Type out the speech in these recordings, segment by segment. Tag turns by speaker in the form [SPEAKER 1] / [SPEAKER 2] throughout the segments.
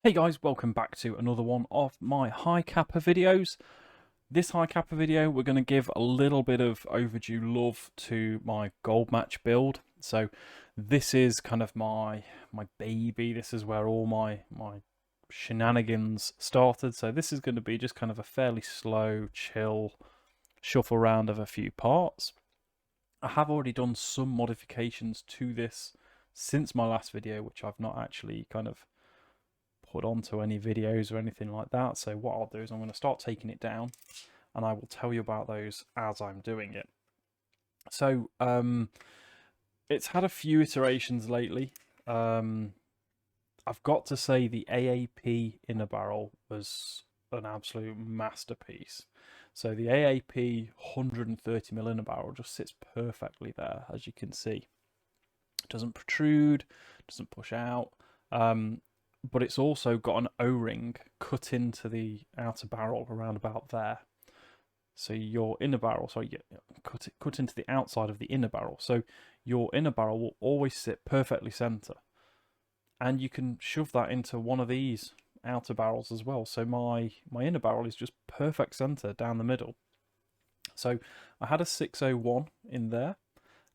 [SPEAKER 1] Hey guys, welcome back to another one of my high Capa videos. This high Capa video, we're going to give a little bit of overdue love to my gold match build. So this is kind of my baby. This is where all my shenanigans started. So this is going to be just kind of a fairly slow, chill shuffle round of a few parts. I have already done some modifications to this since my last video, which I've not actually kind of put onto any videos or anything like that. So what I'll do is I'm going to start taking it down and I will tell you about those as I'm doing it. So it's had a few iterations lately. I've got to say the AAP inner barrel was an absolute masterpiece. So the AAP 130mm inner barrel just sits perfectly there, as you can see. It doesn't protrude, doesn't push out. But it's also got an O-ring cut into the outer barrel around about there. So your inner barrel, sorry, cut into the outside of the inner barrel. So your inner barrel will always sit perfectly center. And you can shove that into one of these outer barrels as well. So my inner barrel is just perfect center down the middle. So I had a 601 in there,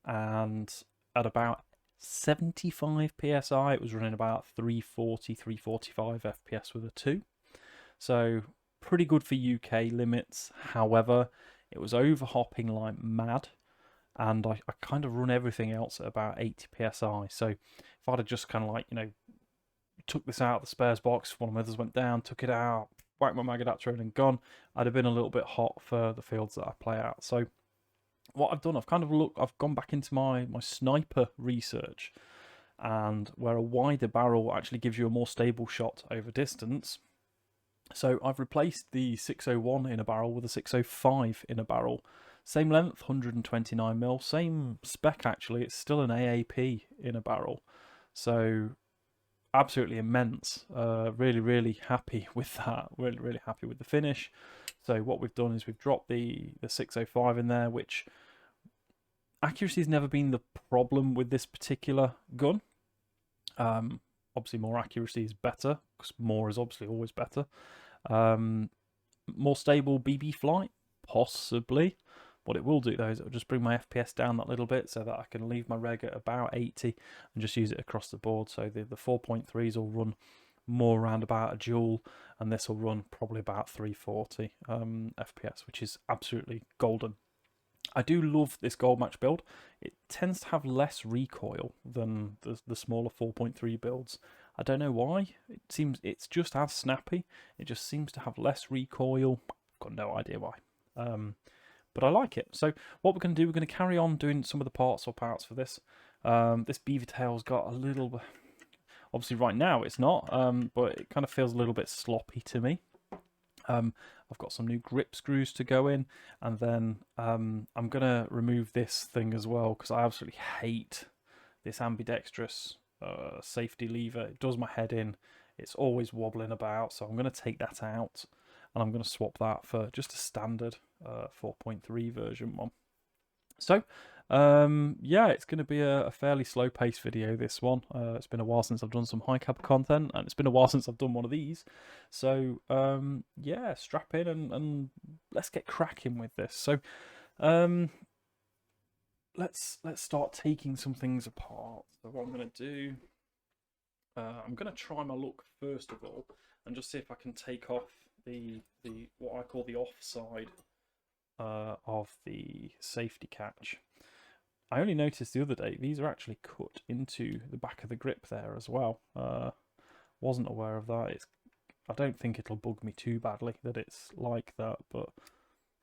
[SPEAKER 1] and at about 75 psi, it was running about 340, 345 FPS with a 2. So pretty good for UK limits. However, it was overhopping like mad, and I kind of run everything else at about 80 psi. So if I'd have just kind of like, took this out of the spares box, one of my others went down, took it out, whacked my mag adapter in and gone, I'd have been a little bit hot for the fields that I play out. So what I've done, I've gone back into my sniper research, and where a wider barrel actually gives you a more stable shot over distance. So I've replaced the 601 in a barrel with a 605 in a barrel. Same length, 129mm, same spec actually, it's still an AAP in a barrel. So absolutely immense. Really happy with that. Really happy with the finish. So what we've done is we've dropped the 605 in there, which accuracy has never been the problem with this particular gun. Obviously more accuracy is better, because more is obviously always better. More stable BB flight, possibly. What it will do though is it will just bring my FPS down that little bit so that I can leave my reg at about 80 and just use it across the board. So the 4.3s will run more around about a joule, and this will run probably about 340 FPS, which is absolutely golden. I do love this gold match build. It tends to have less recoil than the smaller 4.3 builds. I don't know why. It's just as snappy. It just seems to have less recoil. I've got no idea why. But I like it. So what we're going to do, we're going to carry on doing some of the parts swap outs for this. This beaver tail's got a little, obviously right now it's not, but it kind of feels a little bit sloppy to me. I've got some new grip screws to go in, and then I'm going to remove this thing as well, because I absolutely hate this ambidextrous safety lever. It does my head in. It's always wobbling about, so I'm going to take that out, and I'm going to swap that for just a standard 4.3 version one. So yeah, it's going to be a fairly slow paced video, this one. It's been a while since I've done some high Capa content, and it's been a while since I've done one of these. So yeah, strap in and let's get cracking with this. So let's start taking some things apart. So what I'm going to do, I'm going to try my luck first of all, and just see if I can take off the what I call the offside of the safety catch. I only noticed the other day these are actually cut into the back of the grip there as well. Wasn't aware of that. I don't think it'll bug me too badly that it's like that, but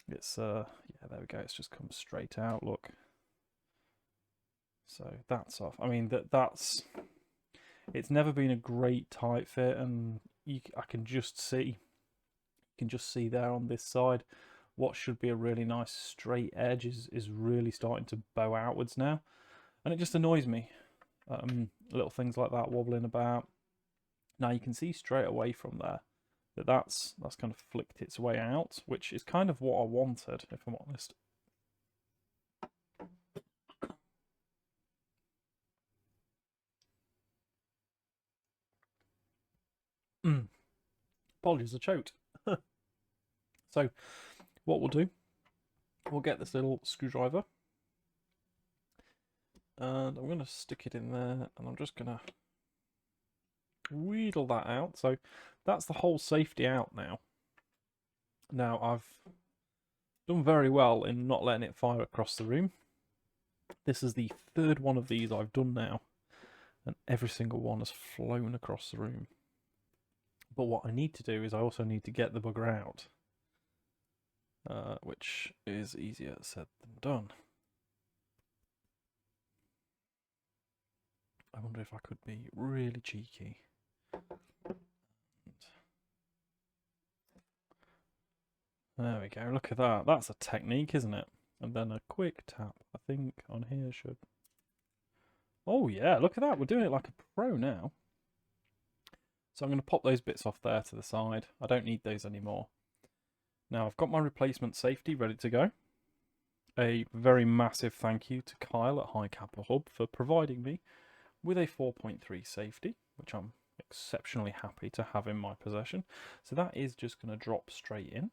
[SPEAKER 1] it's yeah, there we go. It's just come straight out. Look. So that's off. I mean that's it's never been a great tight fit, and I can just see. You can just see there on this side, what should be a really nice straight edge is really starting to bow outwards now, and it just annoys me. Little things like that wobbling about. Now you can see straight away from there that that's kind of flicked its way out, which is kind of what I wanted, if I'm honest. Apologies, I choked. So what we'll do, we'll get this little screwdriver, and I'm going to stick it in there, and I'm just going to wheedle that out. So that's the whole safety out now. Now I've done very well in not letting it fire across the room. This is the third one of these I've done now, and every single one has flown across the room. But what I need to do is I also need to get the bugger out, which is easier said than done. I wonder if I could be really cheeky. There we go, look at that. That's a technique, isn't it? And then a quick tap, I think, on here should... Oh yeah, look at that. We're doing it like a pro now. So I'm going to pop those bits off there to the side. I don't need those anymore. Now I've got my replacement safety ready to go. A very massive thank you to Kyle at High Capa Hub for providing me with a 4.3 safety, which I'm exceptionally happy to have in my possession. So that is just going to drop straight in.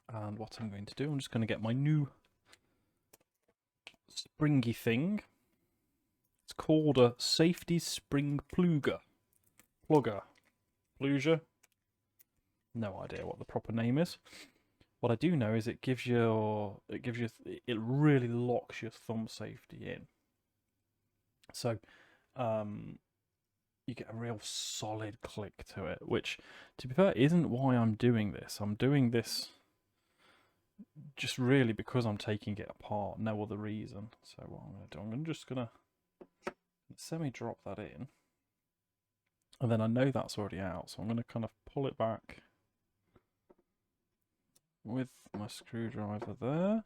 [SPEAKER 1] And what I'm going to do, I'm just going to get my new springy thing. It's called a safety spring plugger. Plugger. No idea what the proper name is. What I do know is it really locks your thumb safety in. So you get a real solid click to it, which, to be fair, isn't why I'm doing this. I'm doing this just really because I'm taking it apart, no other reason. So what I'm going to do, I'm just going to semi-drop that in. And then I know that's already out, so I'm going to kind of pull it back with my screwdriver there.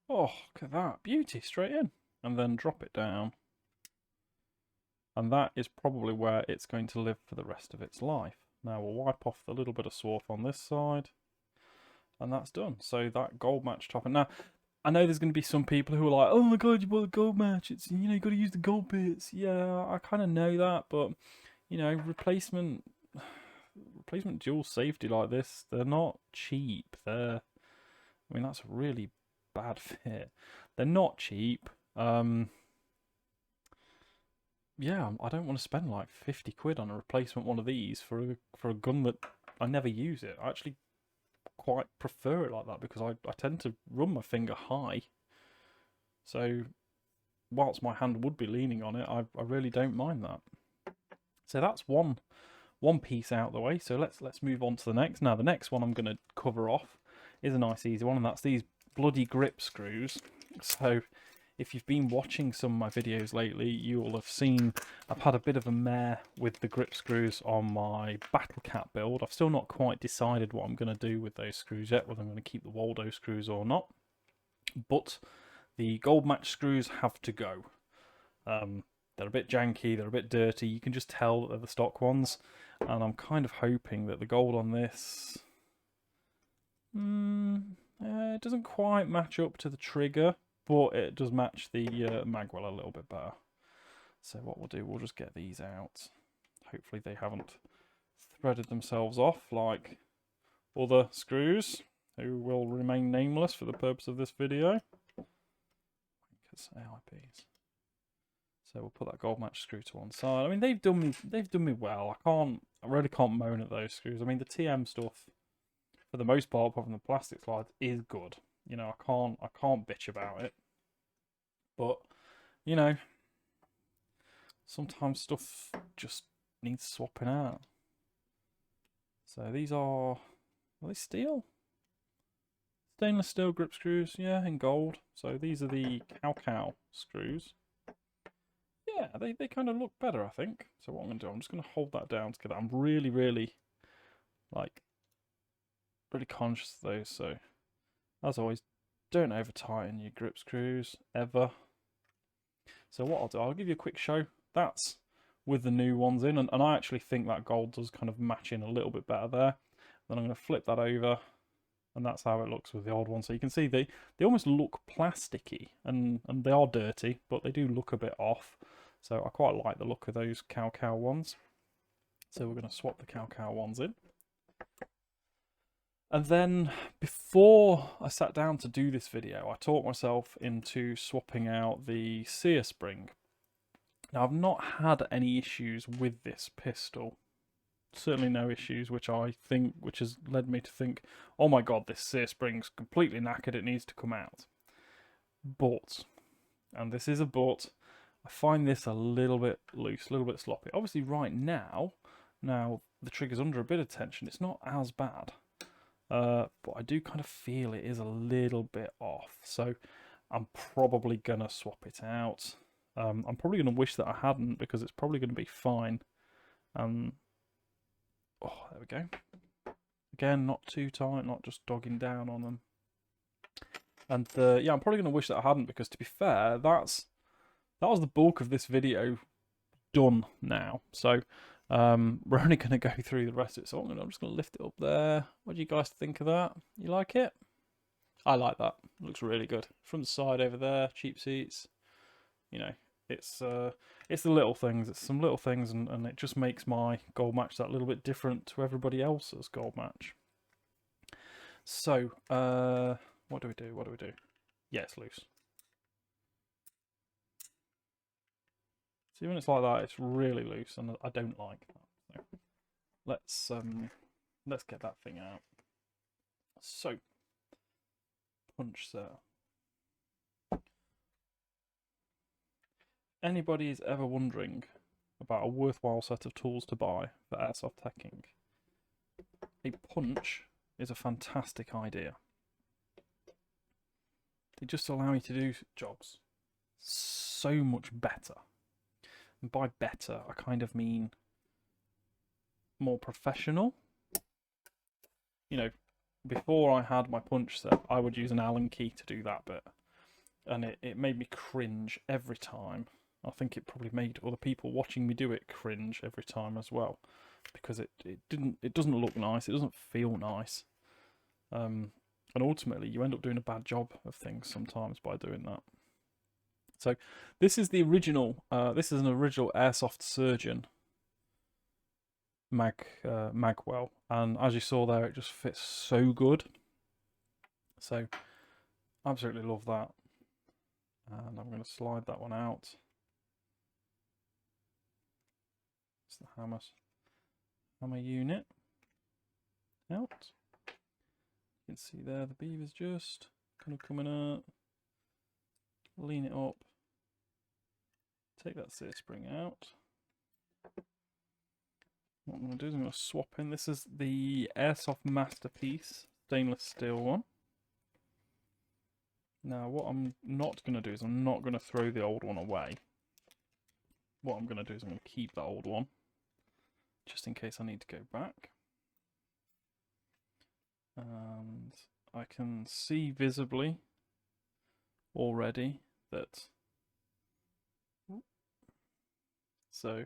[SPEAKER 1] Oh, look at that. Beauty, straight in. And then drop it down. And that is probably where it's going to live for the rest of its life. Now we'll wipe off the little bit of swarf on this side. And that's done. So that gold match top. And now, I know there's going to be some people who are like, oh my god, you bought a gold match. It's, you know, you got to use the gold bits. Yeah, I kind of know that. But, you know, replacement dual safety like this, they're not cheap. I mean, that's a really bad fit. They're not cheap. Yeah, I don't want to spend like 50 quid on a replacement one of these for a gun that I never use it. I actually quite prefer it like that because I tend to run my finger high. So whilst my hand would be leaning on it, I really don't mind that. So that's one piece out of the way. So let's move on to the next. Now the next one I'm going to cover off is a nice easy one, and that's these bloody grip screws. So if you've been watching some of my videos lately, you will have seen I've had a bit of a mare with the grip screws on my Battle Cat build. I've still not quite decided what I'm going to do with those screws yet, whether I'm going to keep the Waldo screws or not. But the gold match screws have to go. They're a bit janky, they're a bit dirty. You can just tell that they're the stock ones. And I'm kind of hoping that the gold on this... it doesn't quite match up to the trigger, but it does match the magwell a little bit better. So what we'll do, we'll just get these out. Hopefully they haven't threaded themselves off like other screws, who will remain nameless for the purpose of this video. Because AIPs. So we'll put that gold match screw to one side. I mean, they've done me well. I really can't moan at those screws. I mean, the TM stuff, for the most part, apart from the plastic slides, is good. You know, I can't bitch about it. But, you know, sometimes stuff just needs swapping out. So these are they steel? Stainless steel grip screws, yeah, in gold. So these are the cow screws. Yeah, they kind of look better, I think. So what I'm going to do, I'm just going to hold that down together. I'm really conscious of those. So, as always, don't over tighten your grip screws, ever. So what I'll do, I'll give you a quick show. That's with the new ones in, and I actually think that gold does kind of match in a little bit better there. Then I'm going to flip that over, and that's how it looks with the old one. So you can see they almost look plasticky, and they are dirty, but they do look a bit off. So I quite like the look of those cow ones. So we're going to swap the cow ones in. And then before I sat down to do this video, I talked myself into swapping out the sear spring. Now, I've not had any issues with this pistol. Certainly no issues, which has led me to think, oh my god, this sear spring's completely knackered, it needs to come out. But, and this is a but, I find this a little bit loose, a little bit sloppy. Obviously right now the trigger's under a bit of tension, it's not as bad. But I do kind of feel it is a little bit off. So I'm probably going to swap it out. I'm probably going to wish that I hadn't, because it's probably going to be fine. Oh, there we go. Again, not too tight, not just dogging down on them. And yeah, I'm probably going to wish that I hadn't, because to be fair, that was the bulk of this video done now. So we're only going to go through the rest of it. So I'm just going to lift it up there. What do you guys think of that? You like it? I like that. It looks really good. From the side over there, cheap seats. You know, it's the little things. It's some little things, and it just makes my gold match that little bit different to everybody else's gold match. So, what do we do? What do we do? Yeah, it's loose. See, when it's like that, it's really loose, and I don't like that. So let's get that thing out. So, punch set. Anybody is ever wondering about a worthwhile set of tools to buy for airsoft teching, a punch is a fantastic idea. They just allow you to do jobs so much better. And by better, I kind of mean more professional. You know, before I had my punch set, I would use an Allen key to do that bit. And it made me cringe every time. I think it probably made other people watching me do it cringe every time as well. Because it doesn't look nice, it doesn't feel nice. And ultimately you end up doing a bad job of things sometimes by doing that. So this is the original, this is an original Airsoft Surgeon magwell, and as you saw there, it just fits so good. So absolutely love that. And I'm going to slide that one out. It's the hammer unit out. You can see there the beaver's just kind of coming out. Lean it up. Take that sear spring out. What I'm going to do is I'm going to swap in. This is the Airsoft Masterpiece stainless steel one. Now what I'm not going to do is I'm not going to throw the old one away. What I'm going to do is I'm going to keep that old one, just in case I need to go back. And I can see visibly already that, so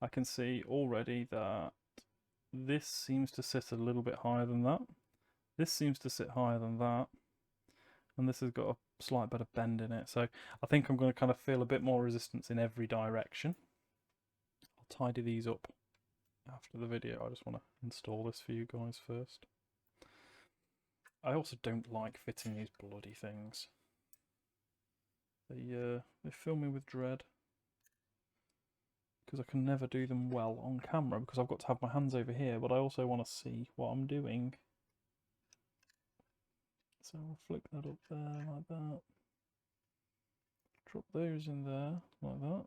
[SPEAKER 1] I can see already that this seems to sit a little bit higher than that. This seems to sit higher than that. And this has got a slight bit of bend in it. So I think I'm going to kind of feel a bit more resistance in every direction. I'll tidy these up after the video. I just want to install this for you guys first. I also don't like fitting these bloody things. They fill me with dread, because I can never do them well on camera, because I've got to have my hands over here, but I also want to see what I'm doing. So I'll flick that up there like that. Drop those in there like that.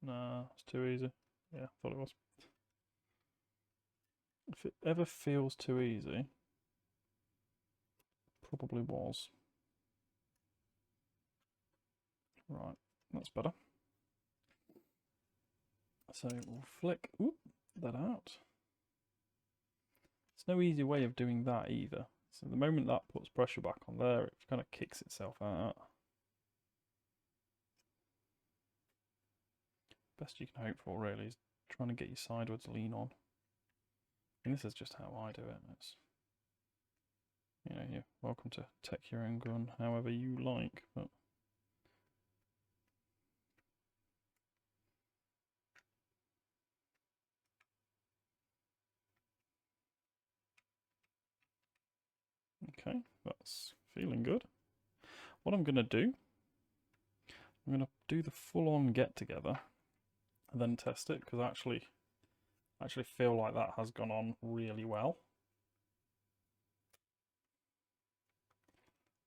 [SPEAKER 1] Nah, it's too easy. Yeah, thought it was. If it ever feels too easy, probably was. Right, that's better. So we'll flick that out. There's no easy way of doing that either. So the moment that puts pressure back on there, it kind of kicks itself out. Best you can hope for really is trying to get your sideways lean on. And this is just how I do it. It's, you know, you're welcome to tech your own gun however you like, but Okay, that's feeling good. What I'm going to do, I'm going to do the full-on get-together and then test it, because I actually feel like that has gone on really well.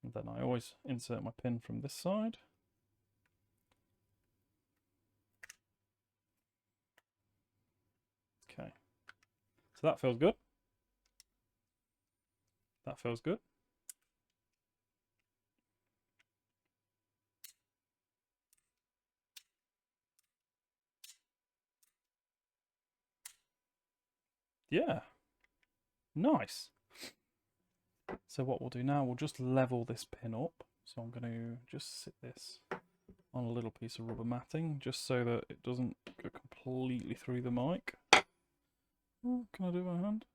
[SPEAKER 1] And then I always insert my pin from this side. Okay, so that feels good. That feels good. Yeah, nice. So what we'll do now, we'll just level this pin up. So I'm going to just sit this on a little piece of rubber matting, just so that it doesn't go completely through the mic. Oh, can I do my hand?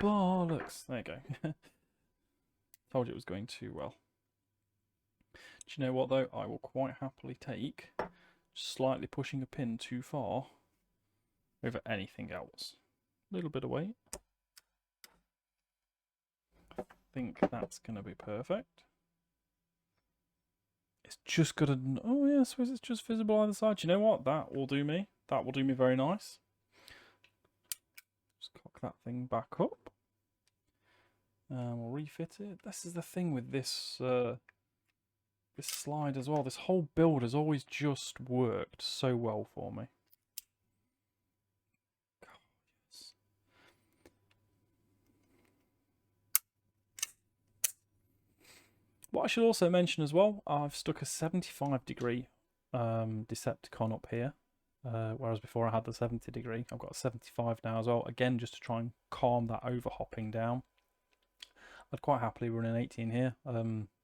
[SPEAKER 1] Bollocks! There you go. Told you it was going too well. Do you know what though? I will quite happily take slightly pushing a pin too far over anything else. A little bit of weight. I think that's going to be perfect. It's just got a... Oh yeah, I suppose it's just visible either side. Do you know what? That will do me. That will do me very nice. Just cock that thing back up. And we'll refit it. This is the thing with this this slide as well. This whole build has always just worked so well for me. God, yes. What I should also mention as well, I've stuck a 75-degree Decepticon up here. Whereas before I had the 70 degree. I've got a 75 now as well. Again, just to try and calm that overhopping down. I'd quite happily run an 18 here.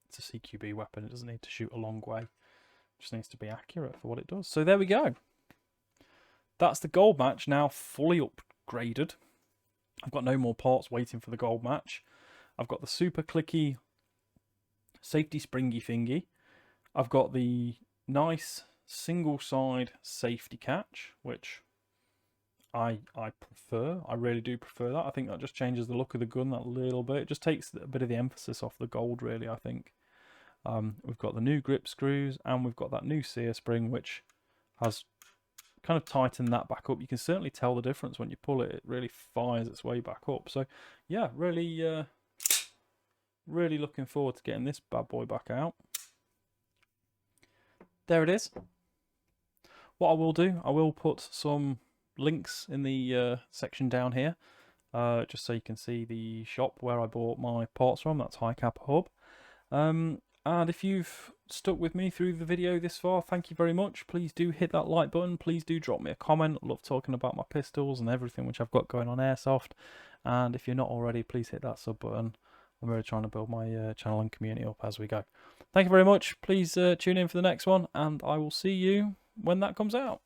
[SPEAKER 1] It's a CQB weapon. It doesn't need to shoot a long way. It just needs to be accurate for what it does. So there we go. That's the gold match now fully upgraded. I've got no more parts waiting for the gold match. I've got the super clicky safety springy thingy. I've got the nice single side safety catch, which I prefer. I really do prefer that. I think that just changes the look of the gun that little bit. It just takes a bit of the emphasis off the gold, really, I think. We've got the new grip screws, and we've got that new sear spring, which has kind of tightened that back up. You can certainly tell the difference when you pull it. It really fires its way back up. So yeah, really really looking forward to getting this bad boy back out. There it is. What I will do, I will put some links in the section down here, just so you can see the shop where I bought my parts from. That's Capa Hub. And if you've stuck with me through the video this far, thank you very much. Please do hit that like button. Please do drop me a comment. I love talking about my pistols and everything which I've got going on airsoft. And if you're not already, please hit that sub button. I'm really trying to build my channel and community up as we go. Thank you very much. Please tune in for the next one, and I will see you when that comes out.